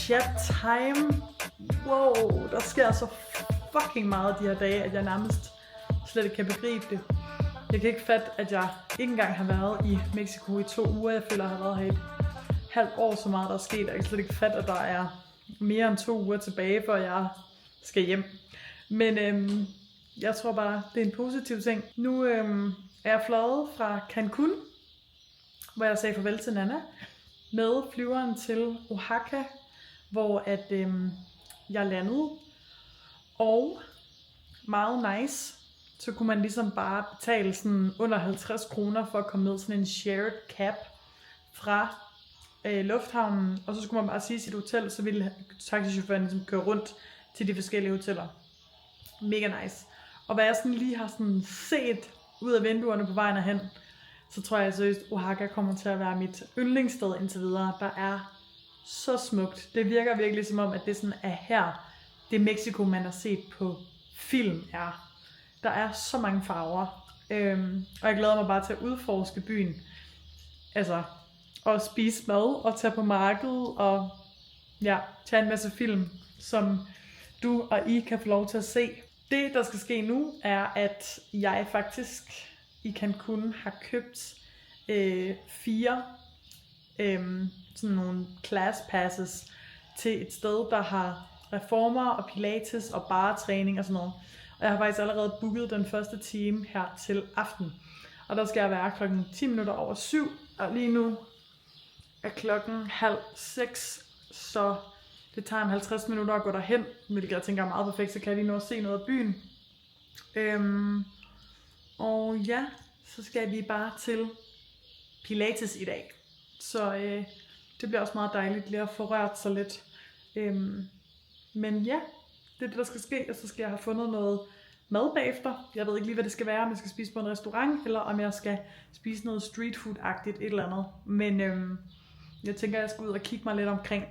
chat time. Wow, der sker så fucking meget de her dage, at jeg nærmest slet ikke kan begribe det. Jeg kan ikke fatte, at jeg ikke engang har været i Mexico i 2 uger. Jeg føler, at jeg har været her et halvt år, så meget der er sket. Jeg kan slet ikke fatte, at der er mere end 2 uger tilbage, før jeg skal hjem. Men jeg tror bare, det er en positiv ting. Nu er jeg fløjet fra Cancun, hvor jeg sagde farvel til Nana, med flyveren til Oaxaca, hvor at jeg landede. Og meget nice, så kunne man ligesom bare betale sådan under 50 kroner for at komme med sådan en shared cab fra lufthavnen. Og så skulle man bare sige sit hotel, så ville taxichaufføren ligesom køre rundt til de forskellige hoteller. Mega nice. Og hvad jeg sådan lige har sådan set ud af vinduerne på vejen hen, så tror jeg seriøst, Oaxaca kommer til at være mit yndlingssted indtil videre. Der er så smukt. Det virker virkelig som om, at det sådan er her, det Mexico, man har set på film er. Der er så mange farver. Og jeg glæder mig bare til at udforske byen. Altså, og spise mad og tage på markedet og ja, tage en masse film, som du og I kan få lov til at se. Det, der skal ske nu, er, at jeg faktisk i Cancun har købt 4 sådan nogle class passes til et sted, der har reformer og pilates og baretræning og sådan noget. Og jeg har faktisk allerede booket den første time her til aften. Og der skal jeg være klokken 7:10, og lige nu er klokken 5:30, så det tager 50 minutter at gå derhen, hvilket jeg tænker er meget perfekt, så kan jeg lige nå at se noget af byen. Og ja, så skal vi bare til pilates i dag. Så det bliver også meget dejligt lige at få rørt sig lidt. Men ja, det er det, der skal ske, og så skal jeg have fundet noget mad bagefter. Jeg ved ikke lige, hvad det skal være, om jeg skal spise på en restaurant, eller om jeg skal spise noget street food-agtigt, et eller andet. Men jeg tænker, at jeg skal ud og kigge mig lidt omkring.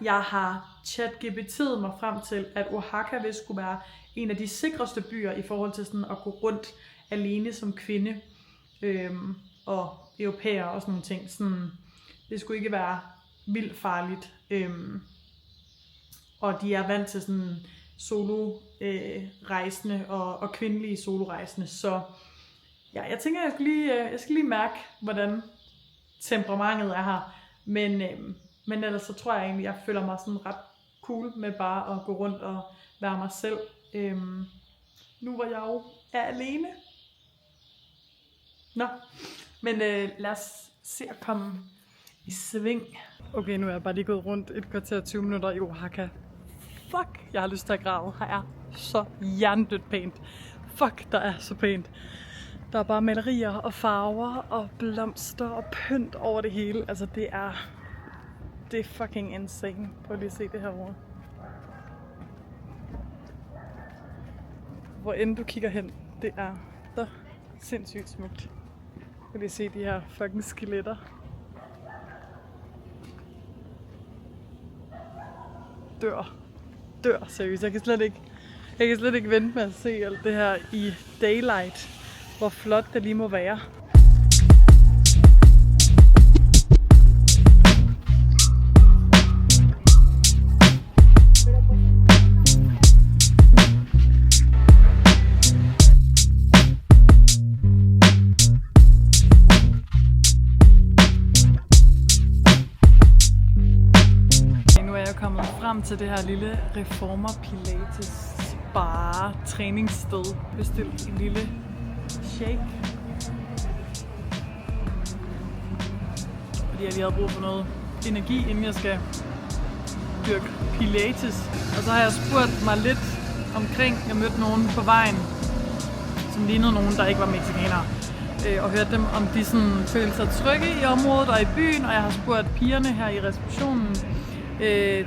Jeg har ChatGPT'et mig frem til, at Oaxaca vil skulle være en af de sikreste byer i forhold til sådan at gå rundt alene som kvinde og europæer og sådan nogle ting. Sådan, det skulle ikke være vildt farligt. Og de er vant til sådan solo-rejsende og kvindelige solorejsende. Så ja, jeg tænker, jeg skal lige mærke, hvordan temperamentet er her. Men ellers så tror jeg egentlig, jeg føler mig sådan ret cool med bare at gå rundt og være mig selv. Nu hvor jeg jo er alene. Nå, men lad os se at komme i sving. Okay, nu er jeg bare lige gået rundt et kvarter 20 minutter i Oaxaca. Fuck, jeg har lyst til at græde. Her er så hjernedødt pænt. Fuck, der er så pænt. Der er bare malerier og farver og blomster og pynt over det hele. Altså det er fucking insane. Prøv lige at se det herovre. Hvor end du kigger hen, det er så sindssygt smukt. Prøv lige at se de her fucking skeletter. Dør seriøst. Jeg kan slet ikke vente med at se alt det her i daylight. Hvor flot det lige må være. Frem til det her lille Reformer Pilates bar træningssted. Bestilt en lille shake. Fordi jeg lige havde brug for noget energi, inden jeg skal dyrke Pilates. Og så har jeg spurgt mig lidt omkring. Jeg mødte nogen på vejen, som lignede nogen, der ikke var mexikanere. Og hørte dem, om de sådan følte sig trygge i området og i byen. Og jeg har spurgt pigerne her i receptionen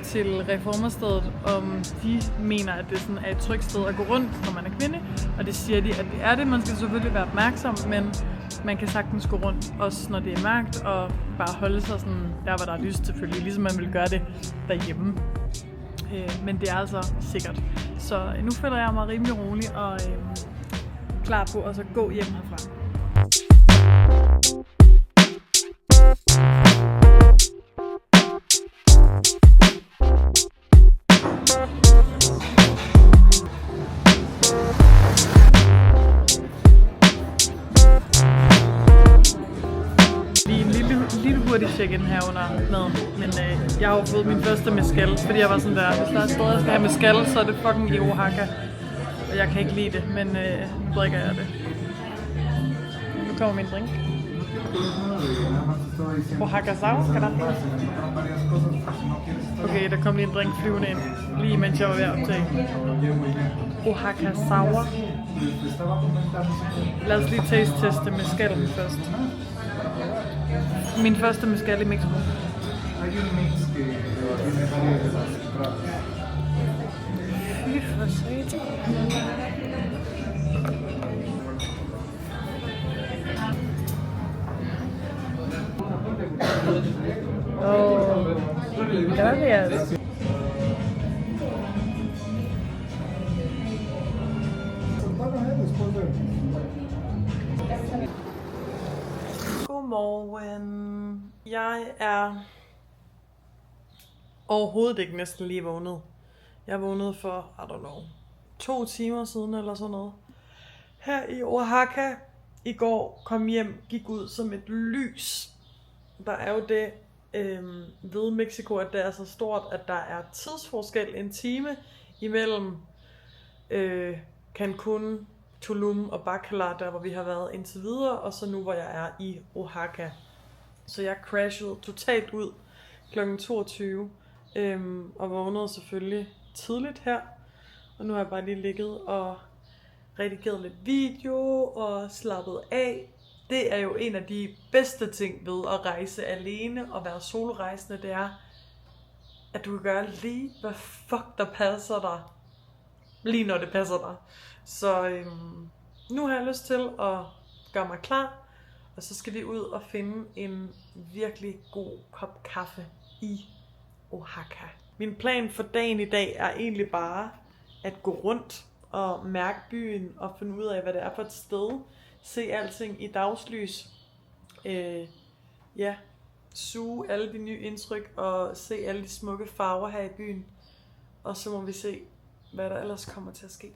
til reformerstedet, om de mener, at det sådan er et trygt sted at gå rundt, når man er kvinde. Og det siger de, at det er det. Man skal selvfølgelig være opmærksom, men man kan sagtens gå rundt, også når det er mørkt, og bare holde sig sådan der, hvor der er lyst selvfølgelig, ligesom man vil gøre det derhjemme. Men det er altså sikkert. Så nu føler jeg mig rimelig rolig og klar på at så gå hjem herfra. check-in her under maden. Men jeg har jo fået min første mezcal, fordi jeg var sådan der, hvis der er et sted, jeg skal have mezcal, så er det fucking i Oaxaca. Og jeg kan ikke lide det, men nu drikker jeg det. Nu kommer min drink. Oaxaca Sour, kan der? Okay, der kom lige en drink flyvende ind, lige mens jeg var ved at optage. Oaxaca Sour. Lad os lige taste-teste mezcalen først. Min første mezcal i Mexico. Fy for satan. Gracias. Godmorgen. Jeg er overhovedet ikke næsten lige vågnet. Jeg vågnede for, I don't know, 2 timer siden eller sådan noget. Her i Oaxaca i går kom hjem, gik ud som et lys. Der er jo det ved Mexico, at det er så stort, at der er tidsforskel en time imellem Cancun, Tulum og Bacalar, der hvor vi har været indtil videre, og så nu hvor jeg er i Oaxaca. Så jeg crashede totalt ud kl. 22 og vågnede selvfølgelig tidligt her. Og nu har jeg bare lige ligget og redigeret lidt video og slappet af. Det er jo en af de bedste ting ved at rejse alene og være solrejsende, det er, at du kan gøre lige, hvad fuck der passer dig. Lige når det passer dig. Så nu har jeg lyst til at gøre mig klar, og så skal vi ud og finde en virkelig god kop kaffe i Oaxaca. Min plan for dagen i dag er egentlig bare at gå rundt og mærke byen og finde ud af, hvad det er for et sted. Se alting i dagslys. Suge alle de nye indtryk og se alle de smukke farver her i byen. Og så må vi se, hvad der ellers kommer til at ske.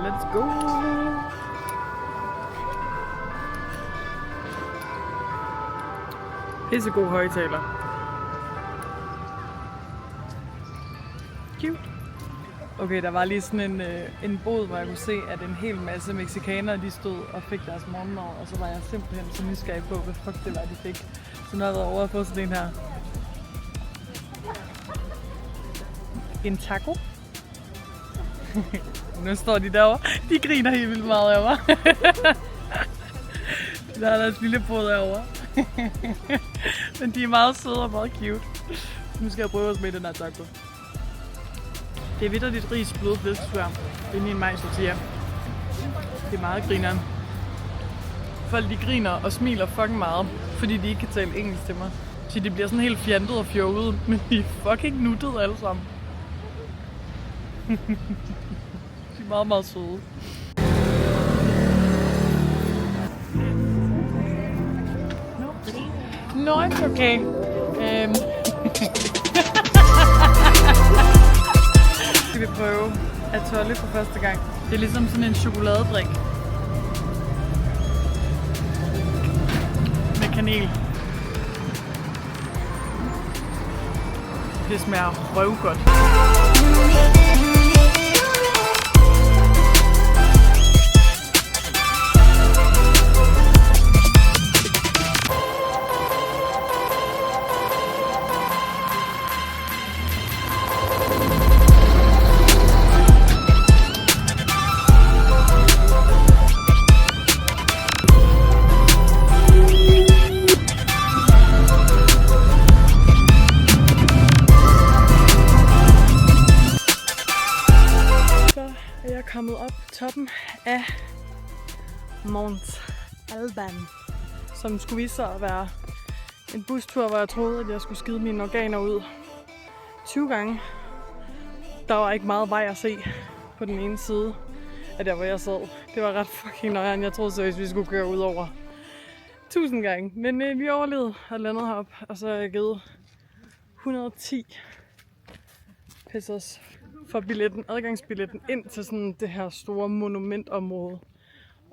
Let's go! Pissegod højtaler. Cute. Okay, der var lige sådan en bod, hvor jeg kunne se, at en hel masse mexikanere, de stod og fik deres morgenmad, og så var jeg simpelthen så nysgerrig på, hvad fuck det var, de fik. Så nu har jeg været over at få sådan en her. En taco. Nu står de derovre. De griner helt vildt meget af mig. Der er deres lille båd derovre. Men de er meget søde og meget cute. Nu skal jeg prøve at smage den her taco. Det er vitterligt ris blød flæskesvær. Det er en majs tortilla. Det er meget grineren. Folk de griner og smiler fucking meget, fordi de ikke kan tale engelsk til mig. Så de bliver sådan helt fjantet og fjollet, men de er fucking nuttede alle sammen. De er meget, meget søde. No, it's okay. Skal vi prøve atole for første gang. Det er ligesom sådan en chokoladedrik. Med kanel. Det smager røvgodt. toppen af Mont Alban, som skulle vise sig at være en bustur, hvor jeg troede, at jeg skulle skide mine organer ud 20 gange. Der var ikke meget vej at se på den ene side af der, hvor jeg sad. Det var ret fucking nøjeren. Jeg troede seriøst, vi skulle køre ud over 1000 gange. Men vi overlevede og landede herop, og så har jeg givet 110 pesos for adgangsbilletten ind til sådan det her store monumentområde.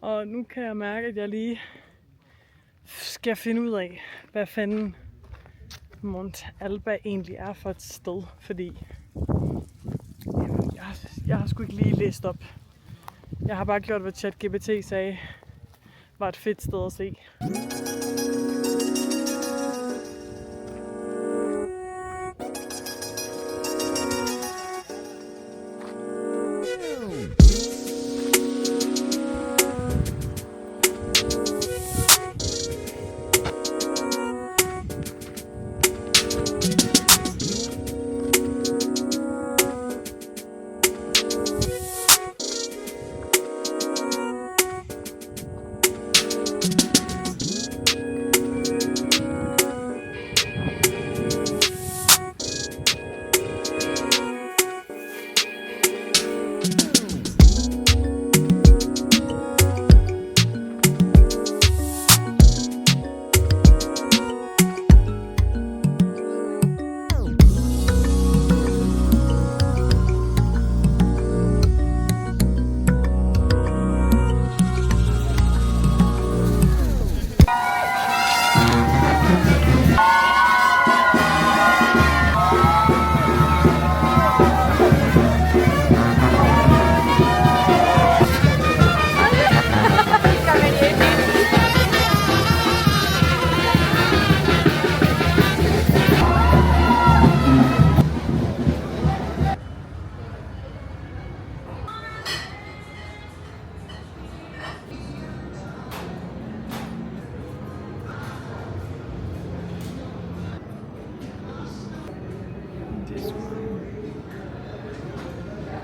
Og nu kan jeg mærke, at jeg lige skal finde ud af, hvad fanden Mont Alban egentlig er for et sted, fordi jeg har sgu ikke lige læst op. Jeg har bare gjort, hvad ChatGPT sagde var et fedt sted at se.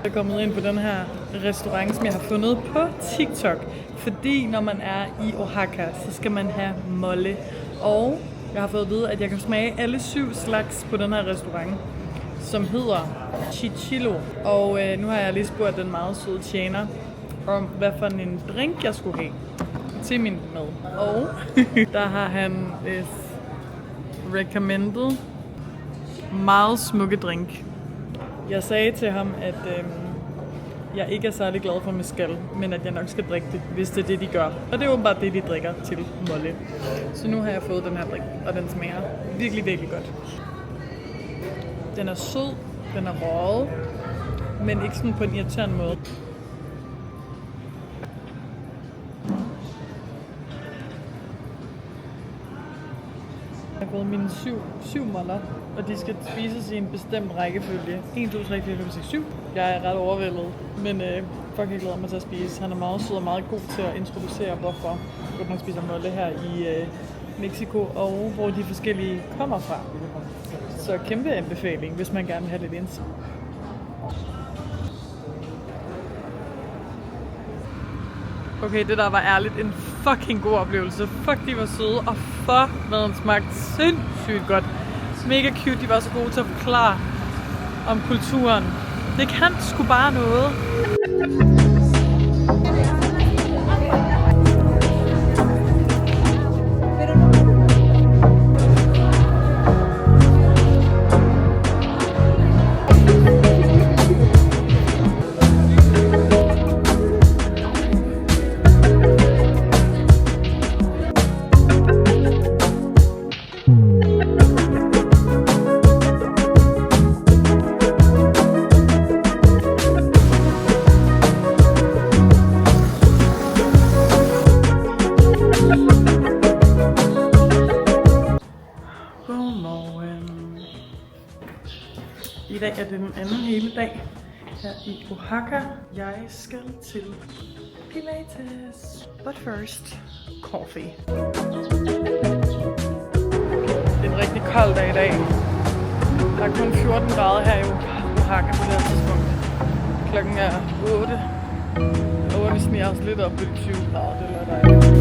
Jeg er kommet ind på den her restaurant, som jeg har fundet på TikTok. Fordi når man er i Oaxaca, så skal man have mole. Og jeg har fået at vide, at jeg kan smage alle 7 slags på den her restaurant, som hedder Chichilo. Og nu har jeg lige spurgt den meget søde tjener om, hvad for en drink jeg skulle have til min mad. Og der har han recommended meget smukke drink. Jeg sagde til ham, at jeg ikke er særlig glad for mezcal, men at jeg nok skal drikke det, hvis det er det, de gør. Og det er åbenbart det, de drikker til mole. Så nu har jeg fået den her drink, og den smager virkelig, virkelig godt. Den er sød, den er røget, men ikke sådan på en irriterende måde. Jeg har fået mine 7 moller, og de skal spises i en bestemt rækkefølge. 1, 2, 3, 4, 5, 6, 7. Jeg er ret overvældet, men fuck, jeg glæder mig til at spise. Han er meget sød og meget god til at introducere, hvorfor man spiser molle her i Mexico, og hvor de forskellige kommer fra. Så kæmpe anbefaling, hvis man gerne vil have lidt indsigt. Okay, det der var ærligt en fucking god oplevelse. Fuck, de var søde, og fuck, hvad den smagte sindssygt godt. Mega cute, de var så gode til at forklare om kulturen. Det kan sgu bare noget. I dag er det den anden hele dag her i Oaxaca. Jeg skal til Pilates. But first, coffee. Det er en rigtig kold dag i dag. Der er kun 14 grader her i Oaxaca på det her tidspunkt. Klokken er 8 vi sniger os lidt op på de 20 grader, det er dejligt.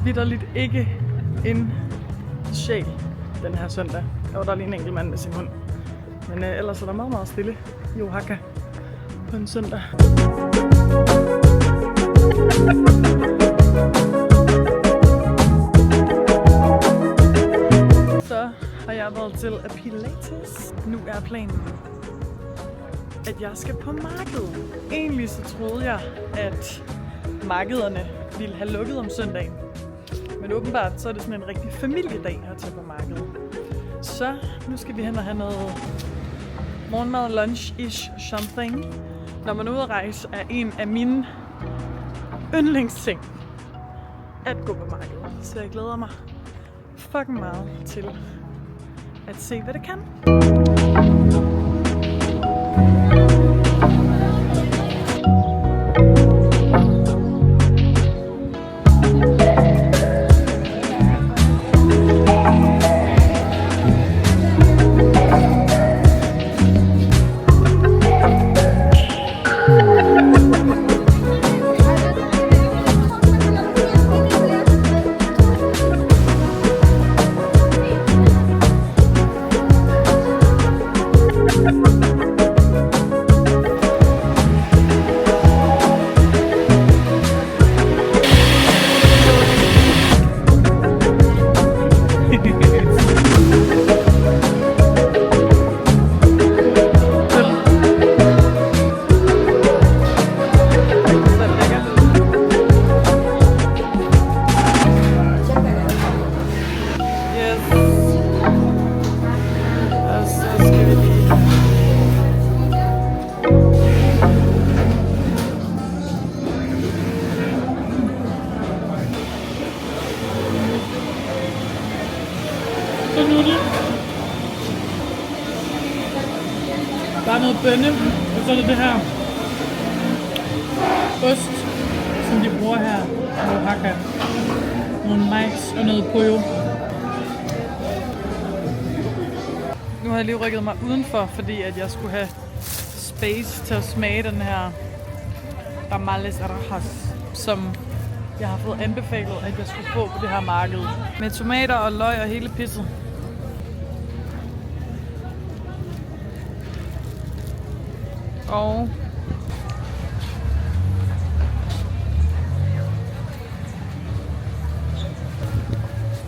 Vitterligt ikke en sjæl den her søndag. Og der er lige en enkelt mand med sin hund. Men ellers er der meget, meget stille i Oaxaca på en søndag. Så har jeg været til Pilates. Nu er planen, at jeg skal på markedet. Egentlig så troede jeg, at markederne ville have lukket om søndagen. Men åbenbart så er det sådan en rigtig familiedag at tage på markedet. Så nu skal vi hen og have noget morgenmad, lunch-ish something. Når man er ude at rejse, er en af mine yndlingsting at gå på markedet. Så jeg glæder mig fucking meget til at se, hvad det kan. Der er noget bønne, og så er det her ost, som de bruger her i Oaxaca. Nogle majs og noget pollo. Nu har jeg lige rykket mig udenfor, fordi at jeg skulle have space til at smage den her tamales arajas, som jeg har fået anbefalet, at jeg skulle få på det her marked. Med tomater og løg og hele pisset. Og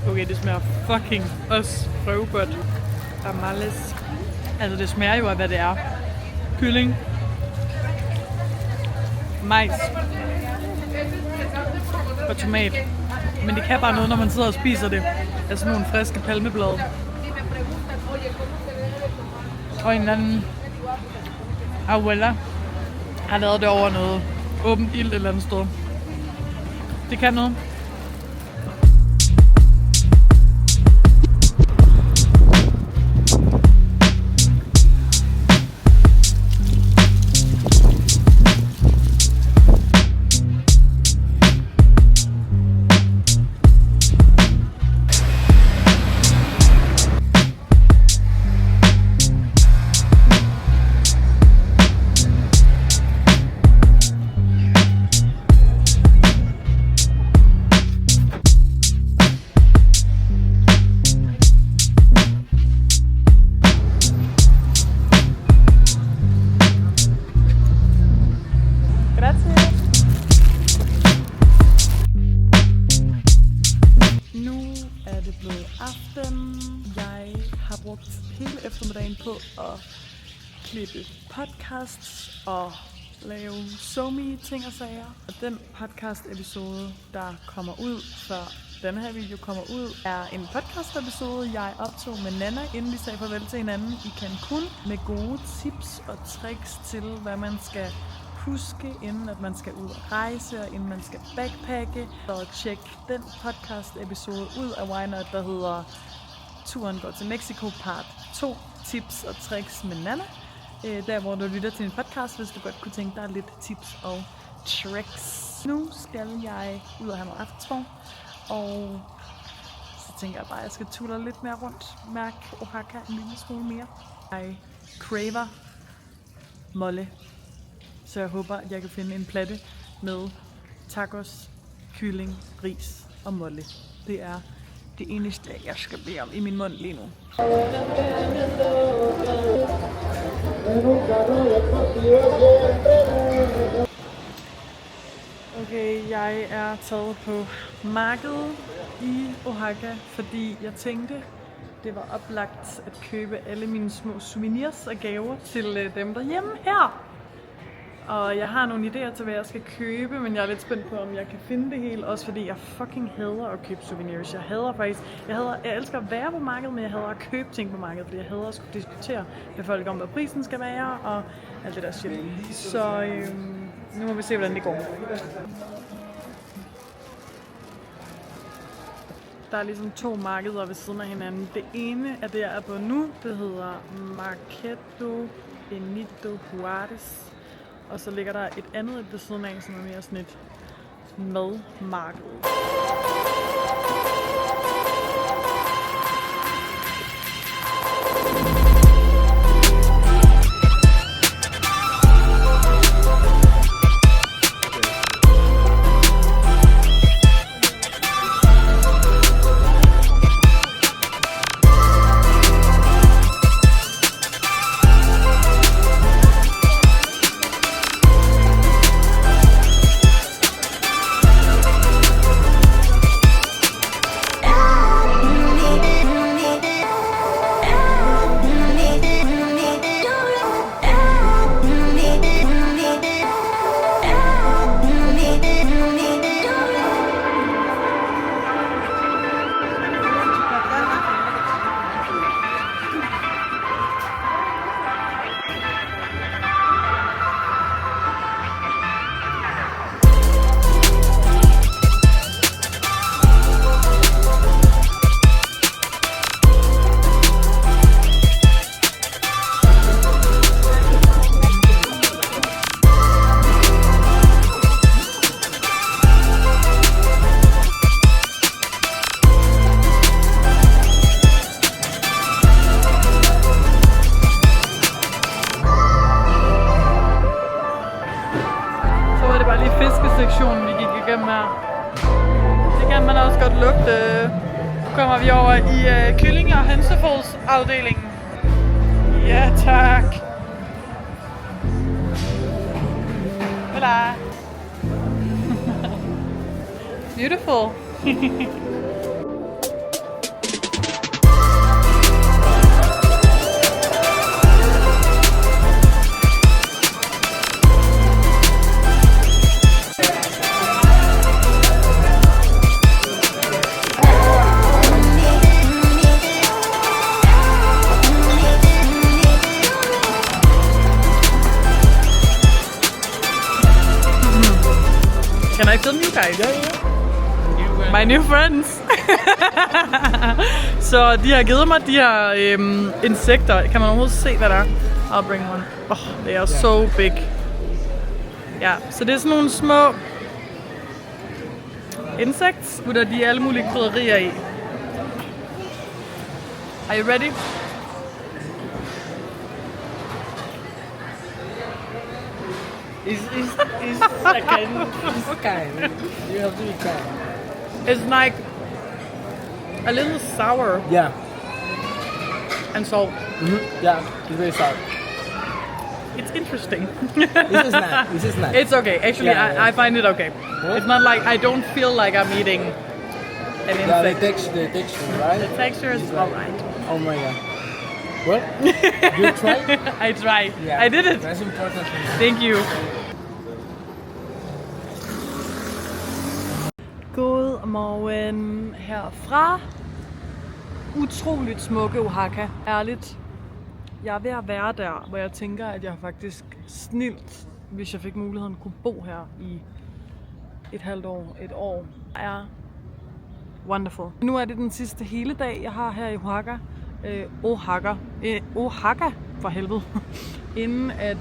okay, det smager fucking også prøvegodt. Tamales. Altså det smager jo af hvad det er. Kylling. Majs. Og tomat. Men det kan bare noget, når man sidder og spiser det. Altså nogle friske palmeblade. Og en eller anden abuela har lavet det over noget åbent ild et eller andet sted. Det kan noget. Grazie. Nu er det blevet aften. Jeg har brugt hele eftermiddagen på at klippe podcasts og lave SoMe ting og sager. Og den podcast episode, der kommer ud før denne her video kommer ud, er en podcast episode, jeg optog med Nana, inden vi sagde farvel til hinanden i Cancun, med gode tips og tricks til, hvad man skal huske, inden at man skal ud og rejse, og inden man skal backpacke. Så tjek den podcast episode ud af Why Not, der hedder Turen går til Mexico part 2, tips og tricks med Nana. Der hvor du lytter til en podcast, hvis du godt kunne tænke dig lidt tips og tricks. Nu skal jeg ud og have noget aftensmad, og så tænker jeg bare, at jeg skal tulle lidt mere rundt, mærke Oaxaca en lille smule mere. Jeg craver molle, så jeg håber, at jeg kan finde en platte med tacos, kylling, ris og molle. Det er det eneste, jeg skal bede om i min mund lige nu. Okay, jeg er taget på markedet i Oaxaca, fordi jeg tænkte, det var oplagt at købe alle mine små souvenirs og gaver til dem derhjemme her. Og jeg har nogle idéer til, hvad jeg skal købe, men jeg er lidt spændt på, om jeg kan finde det hele. Også fordi jeg fucking hader at købe souvenirs. Jeg elsker at være på markedet, men jeg hader at købe ting på markedet, fordi jeg hader at skulle diskutere med folk om, hvad prisen skal være og alt det der shit. Så nu må vi se, hvordan det går. Der er ligesom 2 markeder ved siden af hinanden. Det ene er det, jeg er på nu. Det hedder Mercado Benito Juárez. Og så ligger der et andet ved siden af, som er mere sådan et madmarked. Fiskesektionen, vi gik igennem her. Det kan man også godt lugte. Nu kommer vi over i kylling- og hønsefodsafdelingen. Ja, tak. Hola. Beautiful. Can I film you guys? Yeah. My new friends. Så de har givet mig de her insekter. Kan man overhovedet se, hvad der er? I'll bring one. They are so big. Ja, så det er sådan nogle små insects, hvor der de alle mulige krydderier i. Are you ready? It's kind. You have to be kind. It's like a little sour. Yeah. And salt. Yeah, it's very sour. it's interesting. This is not. This is not. It's okay. Actually, Yeah. I find it okay. What? It's not like I don't feel like I'm eating an The insect. texture, right? The texture is alright. Oh my god. Well, you tried? I tried. Yeah. I did it. That's important. Thank you. God morgen herfra. Utroligt smukke Oaxaca. Ærligt. Jeg er ved at være der, hvor jeg tænker, at jeg faktisk snilt, hvis jeg fik muligheden, kunne bo her i et halvt år, et år. Er wonderful. Nu er det den sidste hele dag, jeg har her i Oaxaca. Oaxaca for helvede. Inden at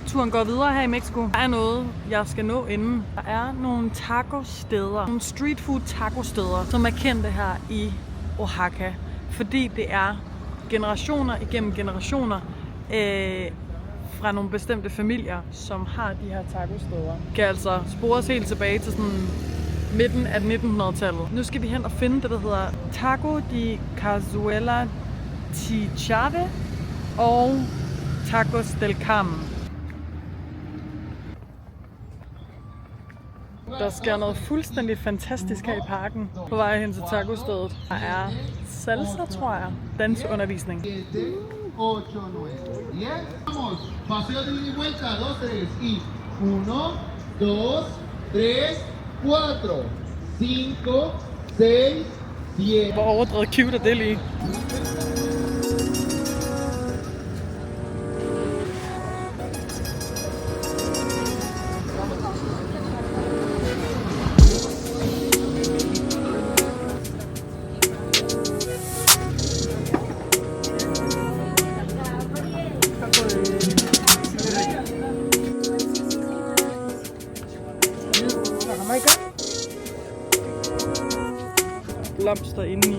turen går videre her i Mexico. Der er noget, jeg skal nå inden. Der er nogle taco-steder, nogle street food taco-steder, som er kendte her i Oaxaca. Fordi det er generationer igennem generationer fra nogle bestemte familier, som har de her taco-steder. Kan altså spores helt tilbage til sådan midten af 1900-tallet. Nu skal vi hen og finde det, der hedder Taco de Cazuela Tichade og Tacos del Carmen. Der sker noget fuldstændig fantastisk her i parken på vej hen til tacostedet. Der er salsa, tror jeg. Danseundervisning. 8, 9, 10. Vamos, paseo de ida y vuelta, 2, 3, y 1, 2, 3, 4, 5, 6, 7. Hvor overdrevet cute er det lige? Blomster indeni.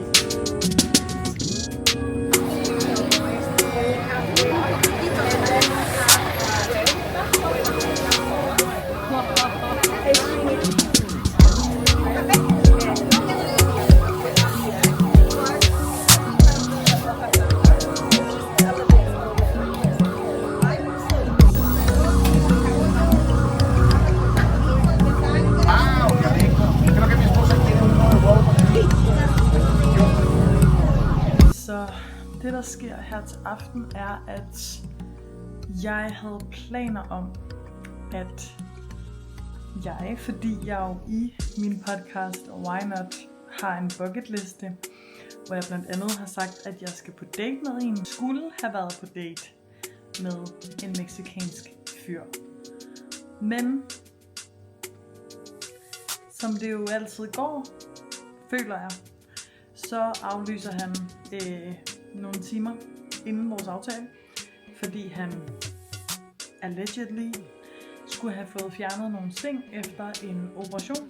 Så det, der sker her til aften, er, at jeg havde planer om, at jeg, fordi jeg jo i min podcast Why Not har en bucketliste, hvor jeg blandt andet har sagt, at jeg skal på date med en, skulle have været på date med en mexicansk fyr. Men som det jo altid går, føler jeg, så aflyser han nogle timer inden vores aftale, fordi han allegedly skulle have fået fjernet nogle ting efter en operation.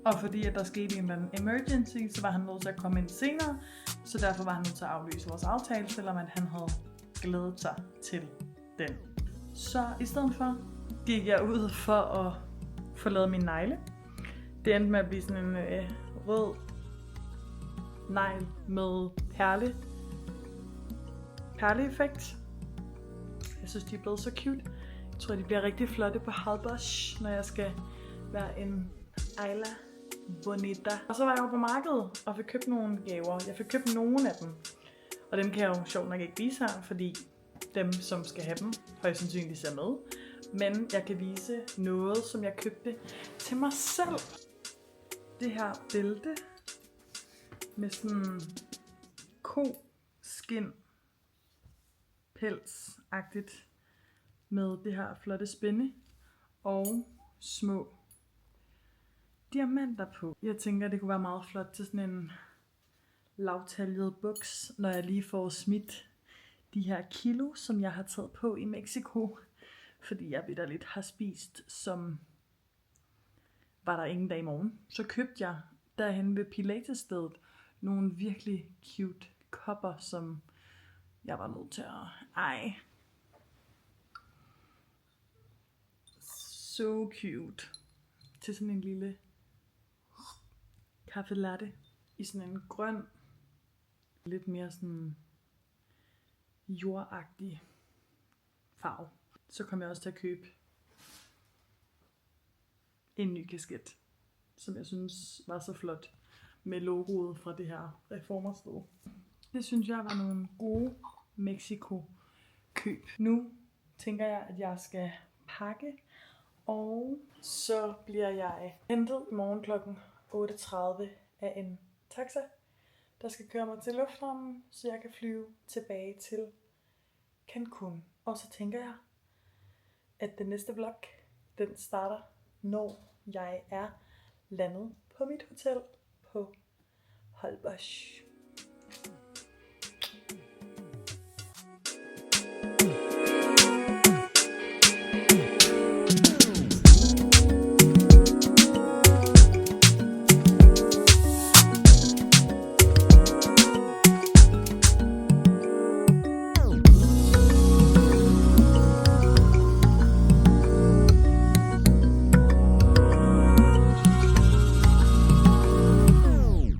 Og fordi at der skete en eller anden emergency, så var han nødt til at komme ind senere, så derfor var han nødt til at aflyse vores aftale, selvom at han havde glædet sig til den. Så i stedet for gik jeg ud for at få lavet min negle. Det endte med at blive sådan en rød negl med perleeffekt. Jeg synes, de er blevet så cute. Jeg tror, de bliver rigtig flotte på Halbosh, når jeg skal være en Ayla Bonita. Og så var jeg jo på markedet og fik købt nogle gaver. Jeg fik købt nogle af dem. Og dem kan jeg jo sjovt nok ikke vise her, fordi dem, som skal have dem, højst sandsynligt ser med. Men jeg kan vise noget, som jeg købte til mig selv. Det her bælte med sådan ko-skin pels-agtigt med det her flotte spænde og små diamanter på. Jeg tænker, det kunne være meget flot til sådan en lavtaljet buks, når jeg lige får smidt de her kilo, som jeg har taget på i Mexico, fordi jeg vitterligt har spist, som var der ingen dag i morgen. Så købte jeg derhen ved Pilates-stedet nogle virkelig cute kopper, som jeg var nødt til at eje. So cute. Til sådan en lille kaffe latte i sådan en grøn, lidt mere sådan jordagtig farve. Så kom jeg også til at købe en ny kasket, som jeg synes var så flot, med logoet fra det her reformersted. Det synes jeg var nogle gode Mexico-køb. Nu tænker jeg, at jeg skal pakke, og så bliver jeg hentet i morgen kl. 8:30 af en taxa, der skal køre mig til lufthavnen, så jeg kan flyve tilbage til Cancun. Og så tænker jeg, at den næste vlog, den starter, når jeg er landet på mit hotel på Holbox.